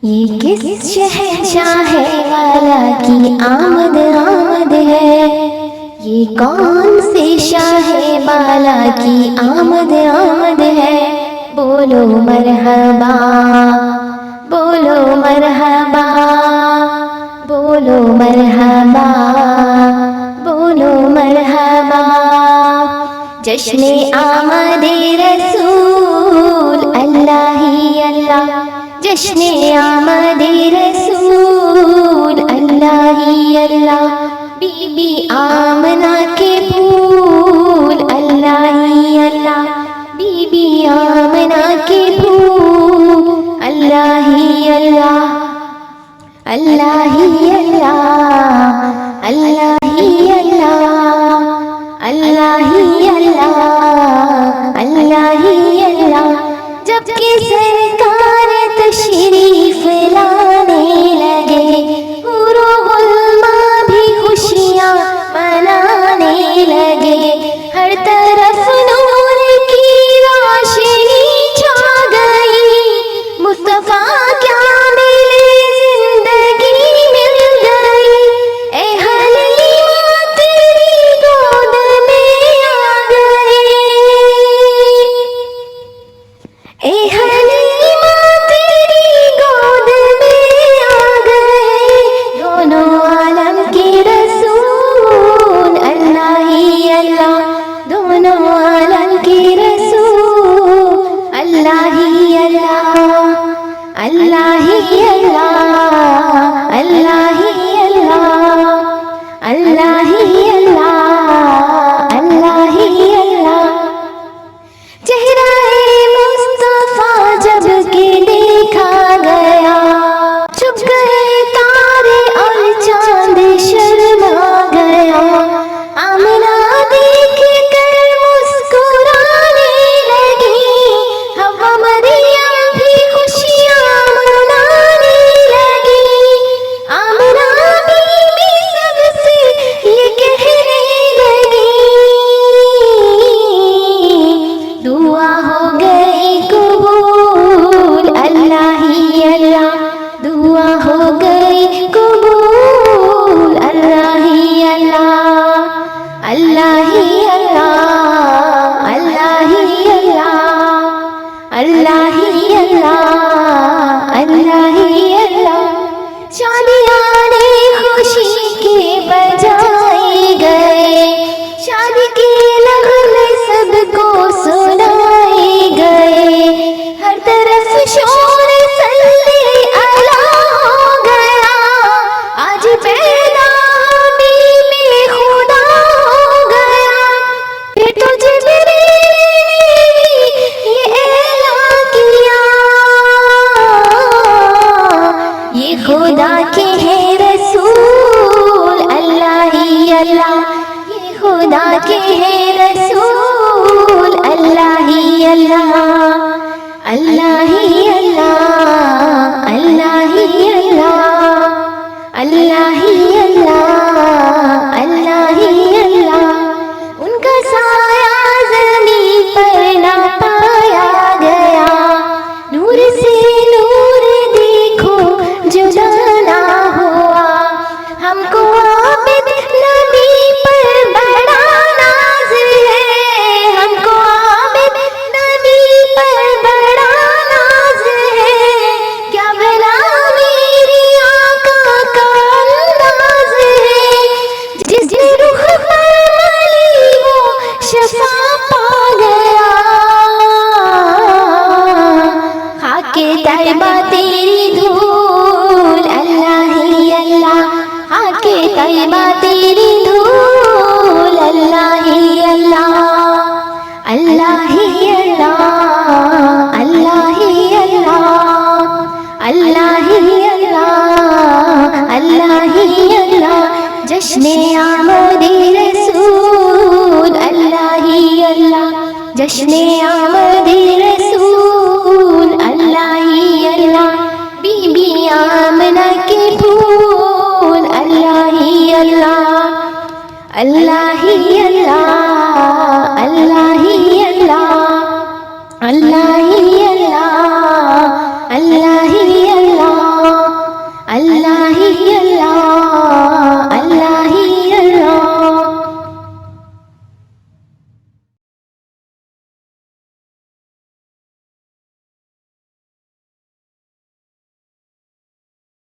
ये किस शहंशाह वाला की आमद आमद है, ये कौन से शाह वाला की आमद आमद है। बोलो मरहबा, बोलो मरहबा, बोलो मरहबा, बोलो मरहबा। जश्ने आमदे रसूल अल्लाह ही अल्लाह, जश्ने आमदे रसूल अल्लाह ही अल्लाह। बीबी आमना के फूल अल्लाह ही अल्लाह, बीबी आमना के फूल अल्लाह ही अल्लाह, अल्लाह ही अल्लाह, अल्लाह ही अल्लाह, अल्लाह ही अल्लाह, अल्लाह ही अल्लाह। जबकि सरकार तशरीफ लाने लगे, हुरो गुलमा भी खुशियाँ मनाने लगे। हर तरफ नूर की रोशनी छा गई, मुस्तफा क्या मिले जिंदगी मिल गई। ए हलीमा तेरी गोद में आ गए, ए हलीमा तेरी गोद में आ गए। दोनों आलम के रसूल अल्लाह ही अल्लाह, दोनों आलम के रसूल अल्लाह ही अल्लाह, अल्लाह ही अल्लाह, अल्लाह ही अल्लाह, अल्लाह ही अल्लाह, अल्लाह ही अल्लाह। चेहरा-ए मुस्तफा जब के देखा गया, छुप गए तारे और चांद शर्मा गया। आमिना देख कर मुस्कुराने लगी, हव्वा मरियम भी खुशियाँ मनाने लगी। आमिना बीबी सबसे ये कहने लगी, दुआ हो गई कबूल अल्लाह ही अल्लाह, दुआ हो गई कबूल अल्लाह ही अल्लाह, अल्लाह ही अल्लाह, अल्लाह ही अल्लाह, अल्लाह ही अल्लाह, अल्लाह ही अल्लाह। शादियाँ ने खुशी के बजाए गए, शादी के नगमे सबको सुनाए गए। हर तरफ शोर सल्ले अला हो गया, आज पैदा हबीब खुदा हो गया। फिर तो जिब्रील ने ये ऐलान किया, ये खुदा के हैं रसूल अल्लाह ही अल्लाह, ये खुदा के हैं रसूल अल्लाह ही अल्लाह, अल्लाह ही अल्लाह, अल्लाह ही अल्लाह, अल्लाह ही अल्लाह, अल्लाह ही अल्लाह। उनका साया ज़मीन पर ना पाया गया, नूर से नूर देखो जुदा ना हुआ। हमको आबिद नबी पर बड़ा नाज है, हमको आबिद नबी पर बड़ा नाज है। क्या भला मेरी आका का अंदाज है, जिसने रुख पर मली वो शफा पा गया। खाके तैबा तेरी धूल अल्लाह ही अल्लाह, खाके तैबा तेरी धूल अल्लाह ही अल्लाह, अल्लाह ही अल्लाह, अल्लाह ही अल्लाह, अल्लाह ही अल्लाह, अल्लाह ही अल्लाह। जश्ने आमदे रसूल अल्लाह ही अल्लाह, जश्ने आमदे रसूल अल्लाह ही अल्लाह। बीबी आमना के फूल अल्लाह ही अल्लाह, अल्लाह ही अल्लाह, अल्लाह ही अल्लाह, अल्लाह ही अल्लाह, अल्लाह ही अल्लाह। ही अल्लाह